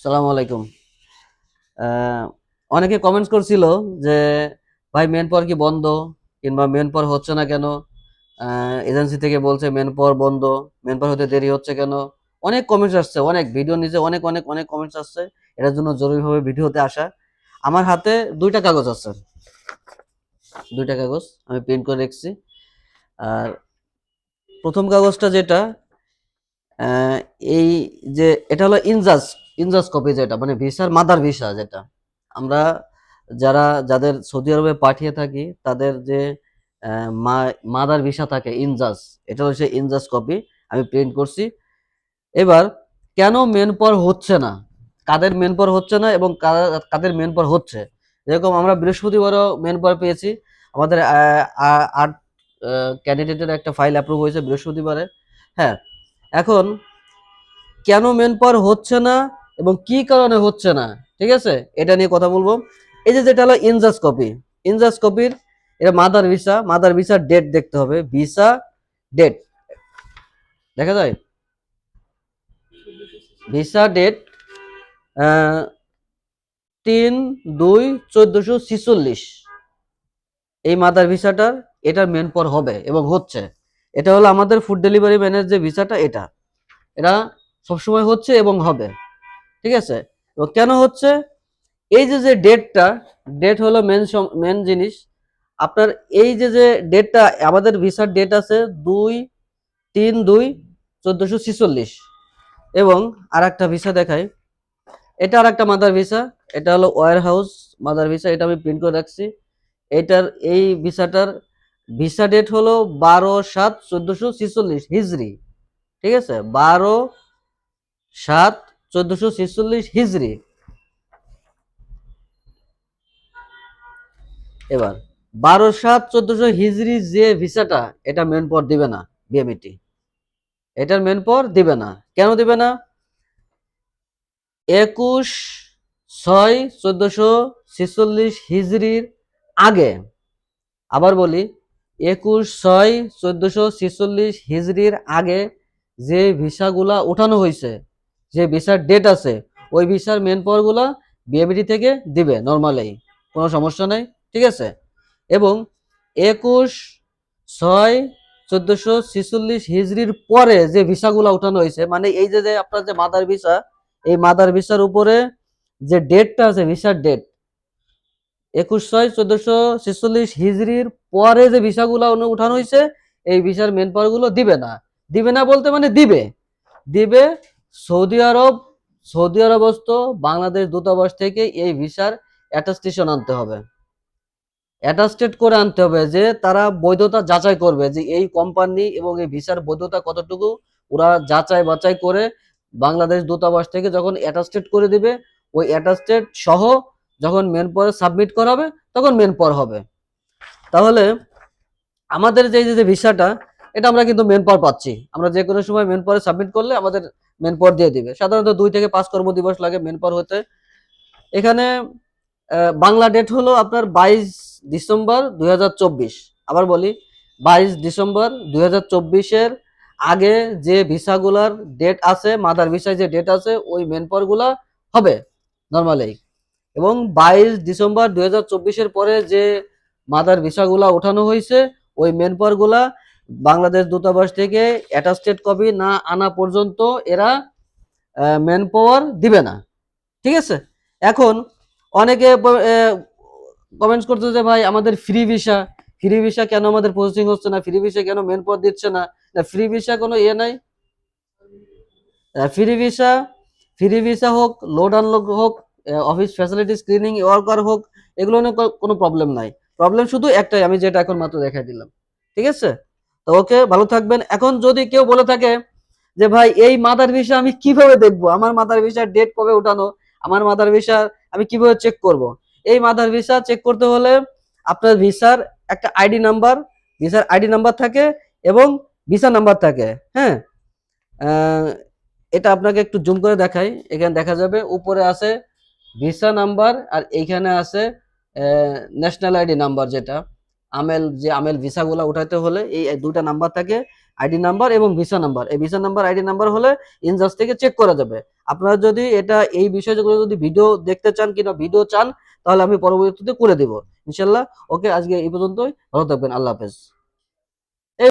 সালাম আলাইকুম। আহ, অনেকে কমেন্টস করছিল যে ভাই মেন পাওয়ার কি বন্ধ, কিংবা মেন পাওয়ার হচ্ছে না কেন? এজেন্সি থেকে বলছে মেন পাওয়ার বন্ধ, মেন পাওয়ার হতে দেরি হচ্ছে কেন? অনেক কমেন্টস আসছে, অনেক ভিডিও নিচে অনেক অনেক অনেক কমেন্টস আসছে। এটার জন্য জরুরিভাবে ভিডিওতে আসা। আমার হাতে দুইটা কাগজ আছে, দুইটা কাগজ আমি প্রিন্ট করে রেখেছি। আর প্রথম কাগজটা যেটা, আহ, এই যে এটা হলো ইনজাস ইনজাস কপি, যেটা মানে ভিসার মাদার ভিসা, যেটা আমরা যাদের সৌদি আরবে পাঠিয়ে থাকি তাদের যে মাদার ভিসা থাকে ইনজাস, এটা হচ্ছে ইনজাস কপি, আমি প্রিন্ট করছি। এবার কেন মেন পাওয়ার হচ্ছে না, কাদের মেন পাওয়ার হচ্ছে না এবং কাদের মেন পাওয়ার হচ্ছে। যেরকম আমরা বৃহস্পতিবারও মেন পাওয়ার পেয়েছি, আমাদের 8 ক্যান্ডিডেটের একটা ফাইল অ্যাপ্রুভ হয়েছে বৃহস্পতিবারে। হ্যাঁ, এখন কেন মেন পাওয়ার হচ্ছে না এবং কি কারণে হচ্ছে না, ঠিক আছে, এটা নিয়ে কথা বলবো। এই যে যেটা হলো ইনজাস কপি, ইনজাস কপির এটা মাদার ভিসা, মাদার ভিসার ডেট দেখতে হবে, ভিসা ডেট দেখা যায়, ভিসা ডেট 3/2/1446, এই মাদার ভিসাটার এটার মেন পাওয়ার হবে এবং হচ্ছে। এটা হলো আমাদের ফুড ডেলিভারি ম্যানের যে ভিসাটা, এটা এটা সবসময় হচ্ছে এবং হবে, ঠিক আছে। এবং কেন হচ্ছে, এই যে যে ডেটটা, ডেট হলো মেন জিনিস। আপনার এই যে যে ডেটটা, আমাদের ভিসার ডেট আছে 2/3/2/1446। এবং আর একটা ভিসা দেখাই, এটা আর একটা মাদার ভিসা, এটা হলো ওয়ার হাউস মাদার ভিসা, এটা আমি প্রিন্ট করে রাখছি। এটার এই ভিসাটার ভিসা ডেট হলো 12/7/1446 হিজরি, ঠিক আছে, 12/7/1446 হিজরি। এবার 12/7/1400 যে ভিসাটা, এটা মেন পর দিবে না বিএমইটি, এটার মেন পর দিবে না। কেন দিবে না? 21/6/1446 হিজরির আগে, আবার বলি, 21/6/1446 হিজরির আগে যে ভিসাগুলা উঠানো হয়েছে, যে ভিসার ডেট আছে, ওই ভিসার মেন পাওয়ার গুলা বিএমইটি থেকে দিবে নর্মালি, কোনো সমস্যা নেই, ঠিক আছে। এবং 21/6/1446 হিজরির পরে যে ভিসাগুলো উঠানো হয়েছে, মানে এই যে যে আপনার যে মাদার ভিসা, এই মাদার ভিসার উপরে যে ডেটটা আছে, ভিসার ডেট 21/6/1446 হিজরির পরে যে ভিসাগুলো উঠানো হয়েছে, এই ভিসার মেন পাওয়ার গুলো দিবে না। দিবে না বলতে মানে দিবে, দিবে সৌদি আরব, সৌদি আরবস্থ বাংলাদেশ দূতাবাস থেকে এই ভিসার অ্যাটাস্টেশন আনতে হবে, অ্যাটাস্টেড করে আনতে হবে, যে তারা বৈধতা যাচাই করবে যে এই কোম্পানি এবং এই ভিসার বৈধতা কতটুকু, ওরা যাচাই বাছাই করে বাংলাদেশ দূতাবাস থেকে যখন অ্যাটাস্টেড করে দিবে, ওই অ্যাটাস্টেড সহ যখন মেন পাওয়ার সাবমিট করা হবে, তখন মেন পাওয়ার হবে। তাহলে আমাদের যে যে ভিসাটা, এটা আমরা কিন্তু মেন পাওয়ার পাচ্ছি, আমরা যে কোনো সময় মেন পাওয়ার সাবমিট করলে আমাদের মেন পাওয়ার দিয়ে দিবে। সাধারণত 2 থেকে 5 কর্মদিবস লাগে মেন পাওয়ার হতে। এখানে বাংলা ডেট হলো আপনার 22 ডিসেম্বর 2024। আবার বলি, 22 ডিসেম্বর 2024 আগে যে ভিসাগুলার ডেট আছে, মাদার ভিসায় যে ডেট আছে, ওই মেন পাওয়ার গুলা হবে নর্মালি। এবং 22 ডিসেম্বর 2024 পরে যে মাদার ভিসাগুলা ওঠানো হয়েছে, ওই মেন পাওয়ার গুলা বাংলাদেশ দূতাবাস থেকে অ্যাটাস্টেড কপি না আনা পর্যন্ত এরা মেন পাওয়ার দিবে না, ঠিক আছে। এখন অনেকে কমেন্টস করতে যে ভাই আমাদের ফ্রি ভিসা, ফ্রি ভিসা কেন আমাদের প্রসেসিং হচ্ছে না, ফ্রি ভিসা কেন মেন পদ দিচ্ছে না। ফ্রি ভিসা কোনো ইয়ে নাই, ফ্রি ভিসা, ফ্রি ভিসা হোক, লোড আনলোড হোক, অফিস ফ্যাসিলিটি স্ক্রিনিং ওয়ার্কার হোক, এগুলো নিয়ে কোনো প্রবলেম নাই। প্রবলেম শুধু একটাই, আমি যেটা এখন মাত্র দেখাই দিলাম, ঠিক আছে। তো ওকে, ভালো থাকবেন। এখন যদি কেউ বলে থাকে যে ভাই এই মাদার ভিসা আমি কিভাবে দেখবো, আমার মাদার ভিসার ডেট কবে উঠানো, আমার মাদার ভিসা আমি কিভাবে চেক করব। এই মাদার ভিসা চেক করতে হলে আপনার ভিসার একটা আইডি নাম্বার, ভিসার আইডি নাম্বার থাকে এবং ভিসা নাম্বার থাকে। হ্যাঁ, এটা আপনাকে একটু জুম করে দেখাই, এখানে দেখা যাবে উপরে আছে ভিসা নাম্বার, আর এইখানে আছে ন্যাশনাল আইডি নাম্বার, যেটা আমেল, যে আমেল ভিসাগুলো উঠাতে হলে এই দুইটা নাম্বার থাকে। আইডি নাম্বার এবং ভিসা নাম্বার। এই ভিসা নাম্বার আইডি নাম্বার হলে ইনজাস্ট থেকে চেক করা যাবে। আপনারা যদি এটা এই বিষয়গুলো যদি ভিডিও দেখতে চান কিংবা ভিডিও চান তাহলে আমি পরবর্তীতে করে দিব ইনশাল্লাহ। ওকে, আজকে এই পর্যন্তই। ভালো থাকবেন। আল্লাহ হাফেজ।